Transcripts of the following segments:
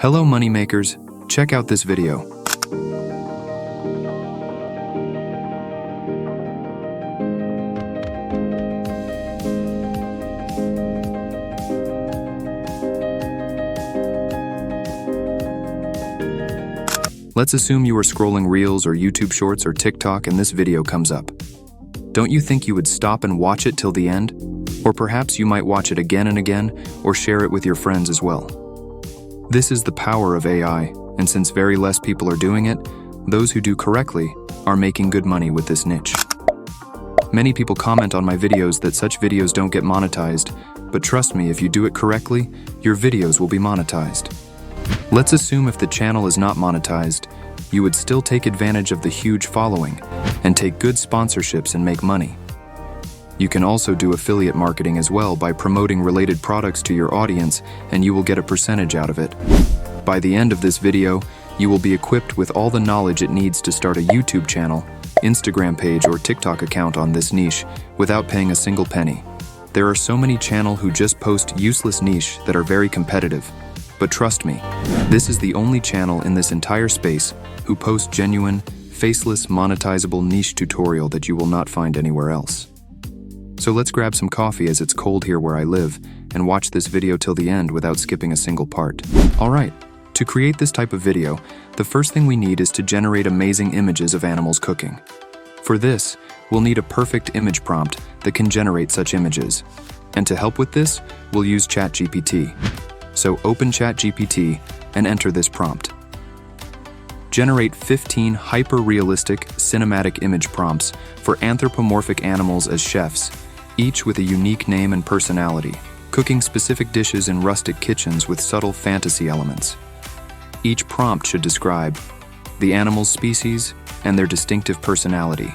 Hello moneymakers, check out this video. Let's assume you are scrolling Reels or YouTube Shorts or TikTok and this video comes up. Don't you think you would stop and watch it till the end? Or perhaps you might watch it again and again, or share it with your friends as well. This is the power of AI, and since very less people are doing it, those who do correctly are making good money with this niche. Many people comment on my videos that such videos don't get monetized, but trust me, if you do it correctly, your videos will be monetized. Let's assume if the channel is not monetized, you would still take advantage of the huge following and take good sponsorships and make money. You can also do affiliate marketing as well by promoting related products to your audience, and you will get a percentage out of it. By the end of this video, you will be equipped with all the knowledge it needs to start a YouTube channel, Instagram page, or TikTok account on this niche without paying a single penny. There are so many channels who just post useless niche that are very competitive. But trust me, this is the only channel in this entire space who post genuine, faceless, monetizable niche tutorial that you will not find anywhere else. So let's grab some coffee as it's cold here where I live and watch this video till the end without skipping a single part. Alright, to create this type of video, the first thing we need is to generate amazing images of animals cooking. For this, we'll need a perfect image prompt that can generate such images. And to help with this, we'll use ChatGPT. So open ChatGPT and enter this prompt. Generate 15 hyper-realistic cinematic image prompts for anthropomorphic animals as chefs, each with a unique name and personality, cooking specific dishes in rustic kitchens with subtle fantasy elements. Each prompt should describe the animal's species and their distinctive personality.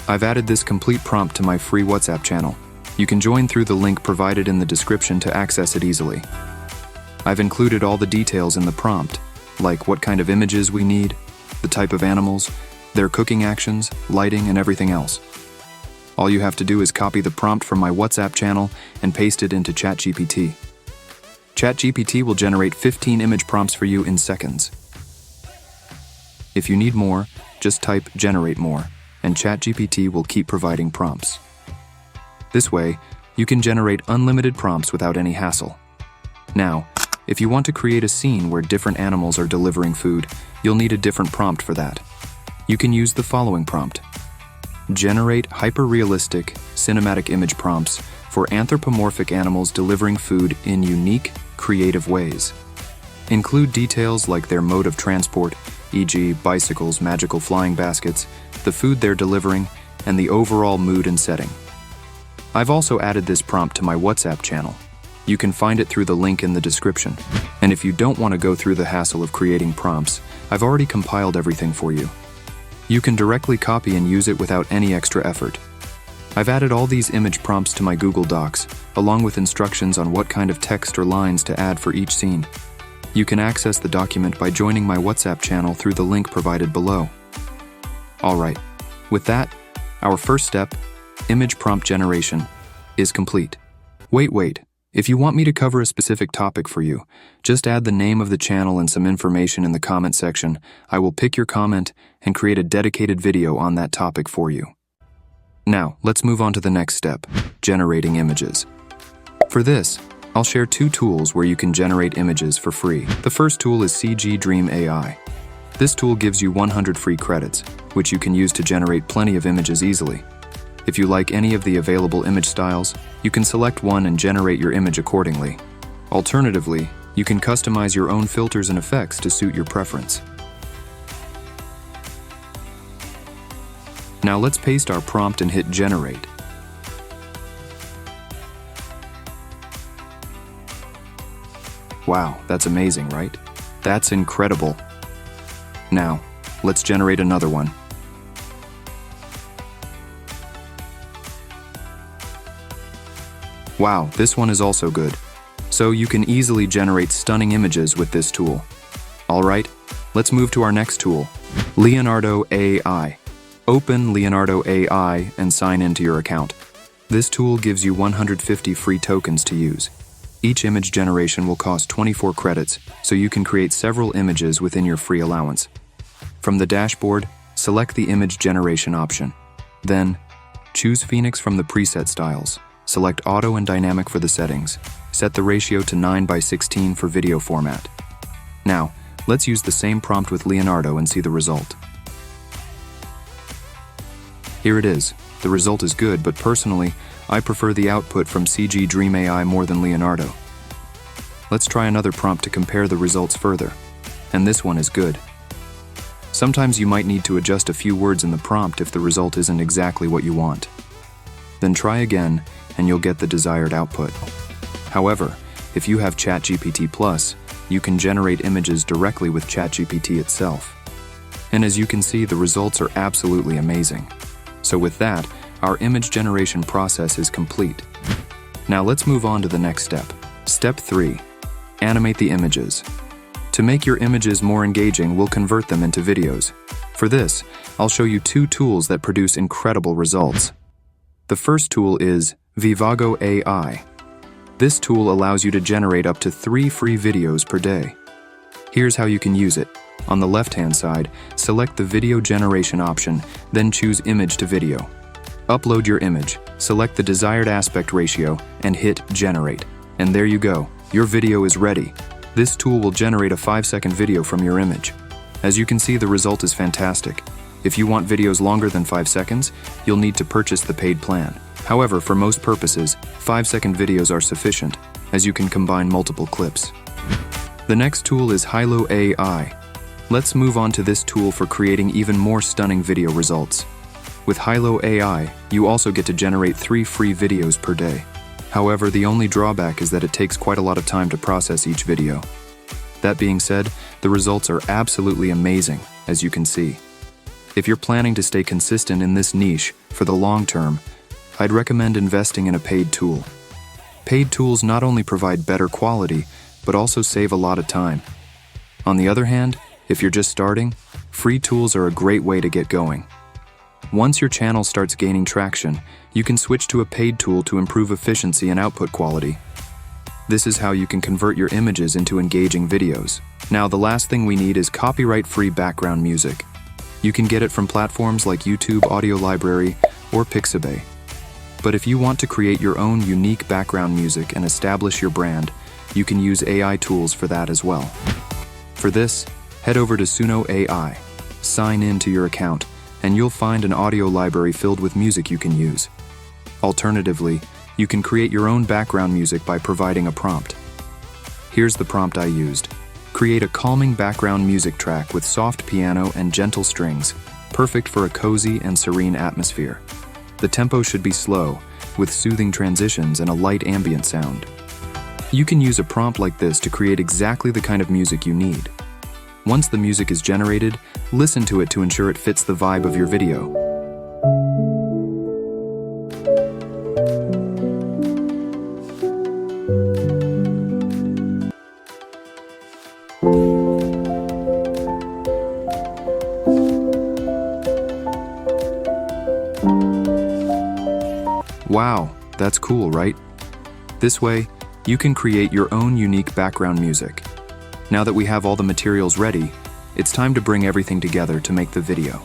I've added this complete prompt to my free WhatsApp channel. You can join through the link provided in the description to access it easily. I've included all the details in the prompt, like what kind of images we need, the type of animals, their cooking actions, lighting, and everything else. All you have to do is copy the prompt from my WhatsApp channel and paste it into ChatGPT. ChatGPT will generate 15 image prompts for you in seconds. If you need more, just type "generate more," and ChatGPT will keep providing prompts. This way, you can generate unlimited prompts without any hassle. Now, if you want to create a scene where different animals are delivering food, you'll need a different prompt for that. You can use the following prompt. Generate hyper-realistic cinematic image prompts for anthropomorphic animals delivering food in unique, creative ways. Include details like their mode of transport, e.g. bicycles, magical flying baskets, the food they're delivering, and the overall mood and setting. I've also added this prompt to my WhatsApp channel. You can find it through the link in the description. And if you don't want to go through the hassle of creating prompts, I've already compiled everything for you. You can directly copy and use it without any extra effort. I've added all these image prompts to my Google Docs, along with instructions on what kind of text or lines to add for each scene. You can access the document by joining my WhatsApp channel through the link provided below. Alright, with that, our first step, image prompt generation, is complete. Wait. If you want me to cover a specific topic for you, just add the name of the channel and some information in the comment section. I will pick your comment and create a dedicated video on that topic for you. Now, let's move on to the next step, generating images. For this, I'll share two tools where you can generate images for free. The first tool is CG Dream AI. This tool gives you 100 free credits, which you can use to generate plenty of images easily. If you like any of the available image styles, you can select one and generate your image accordingly. Alternatively, you can customize your own filters and effects to suit your preference. Now let's paste our prompt and hit generate. Wow, that's amazing, right? That's incredible. Now, let's generate another one. Wow, this one is also good. So you can easily generate stunning images with this tool. Alright, let's move to our next tool, Leonardo AI. Open Leonardo AI and sign into your account. This tool gives you 150 free tokens to use. Each image generation will cost 24 credits, so you can create several images within your free allowance. From the dashboard, select the image generation option. Then, choose Phoenix from the preset styles. Select Auto and Dynamic for the settings. Set the ratio to 9:16 for video format. Now, let's use the same prompt with Leonardo and see the result. Here it is. The result is good, but personally, I prefer the output from CG Dream AI more than Leonardo. Let's try another prompt to compare the results further. And this one is good. Sometimes you might need to adjust a few words in the prompt if the result isn't exactly what you want. Then try again, and you'll get the desired output. However, if you have ChatGPT Plus, you can generate images directly with ChatGPT itself. And as you can see, the results are absolutely amazing. So with that, our image generation process is complete. Now let's move on to the next step. Step 3. Animate the images. To make your images more engaging, we'll convert them into videos. For this, I'll show you 2 tools that produce incredible results. The first tool is Vivago AI. This tool allows you to generate up to 3 free videos per day. Here's how you can use it. On the left-hand side, select the video generation option, then choose Image to Video. Upload your image, select the desired aspect ratio, and hit Generate. And there you go, your video is ready. This tool will generate a 5-second video from your image. As you can see, the result is fantastic. If you want videos longer than 5 seconds, you'll need to purchase the paid plan. However, for most purposes, 5-second videos are sufficient, as you can combine multiple clips. The next tool is Hilo AI. Let's move on to this tool for creating even more stunning video results. With Hilo AI, you also get to generate 3 free videos per day. However, the only drawback is that it takes quite a lot of time to process each video. That being said, the results are absolutely amazing, as you can see. If you're planning to stay consistent in this niche for the long term, I'd recommend investing in a paid tool. Paid tools not only provide better quality, but also save a lot of time. On the other hand, if you're just starting, free tools are a great way to get going. Once your channel starts gaining traction, you can switch to a paid tool to improve efficiency and output quality. This is how you can convert your images into engaging videos. Now, the last thing we need is copyright-free background music. You can get it from platforms like YouTube Audio Library or Pixabay. But if you want to create your own unique background music and establish your brand, you can use AI tools for that as well. For this, head over to Suno AI, sign in to your account, and you'll find an audio library filled with music you can use. Alternatively, you can create your own background music by providing a prompt. Here's the prompt I used. Create a calming background music track with soft piano and gentle strings, perfect for a cozy and serene atmosphere. The tempo should be slow, with soothing transitions and a light ambient sound. You can use a prompt like this to create exactly the kind of music you need. Once the music is generated, listen to it to ensure it fits the vibe of your video. Wow, that's cool, right? This way, you can create your own unique background music. Now that we have all the materials ready, it's time to bring everything together to make the video.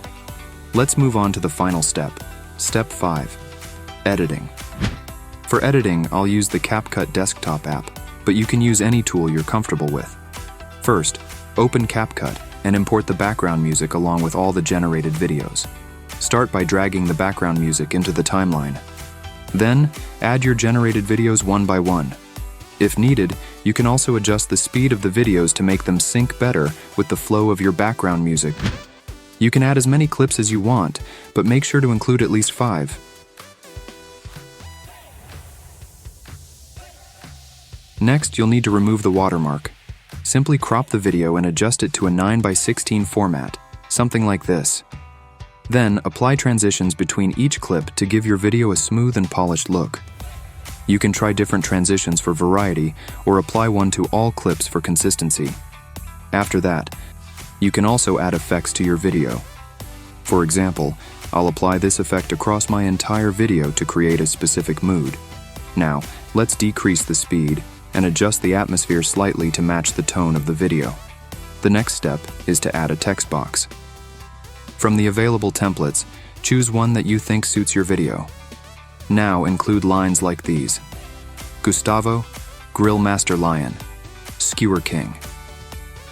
Let's move on to the final step. Step 5. Editing. For editing, I'll use the CapCut desktop app, but you can use any tool you're comfortable with. First, open CapCut and import the background music along with all the generated videos. Start by dragging the background music into the timeline. Then, add your generated videos one by one. If needed, you can also adjust the speed of the videos to make them sync better with the flow of your background music. You can add as many clips as you want, but make sure to include at least 5. Next, you'll need to remove the watermark. Simply crop the video and adjust it to a 9:16 format, something like this. Then, apply transitions between each clip to give your video a smooth and polished look. You can try different transitions for variety or apply one to all clips for consistency. After that, you can also add effects to your video. For example, I'll apply this effect across my entire video to create a specific mood. Now, let's decrease the speed, and adjust the atmosphere slightly to match the tone of the video. The next step is to add a text box. From the available templates, choose one that you think suits your video. Now include lines like these: Gustavo, Grill Master Lion, Skewer King.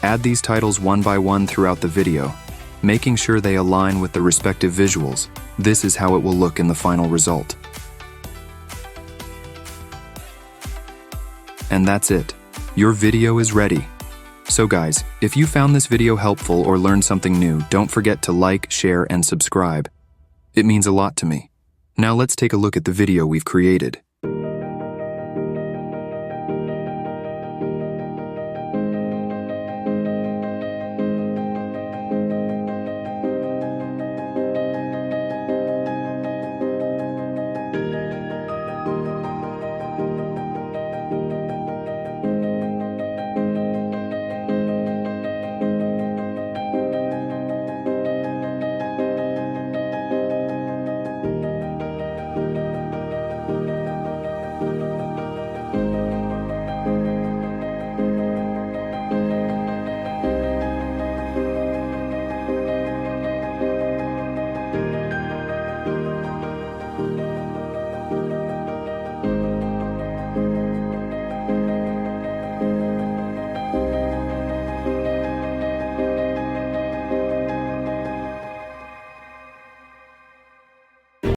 Add these titles one by one throughout the video, making sure they align with the respective visuals. This is how it will look in the final result. And that's it. Your video is ready. So guys, if you found this video helpful or learned something new, don't forget to like, share, and subscribe. It means a lot to me. Now let's take a look at the video we've created.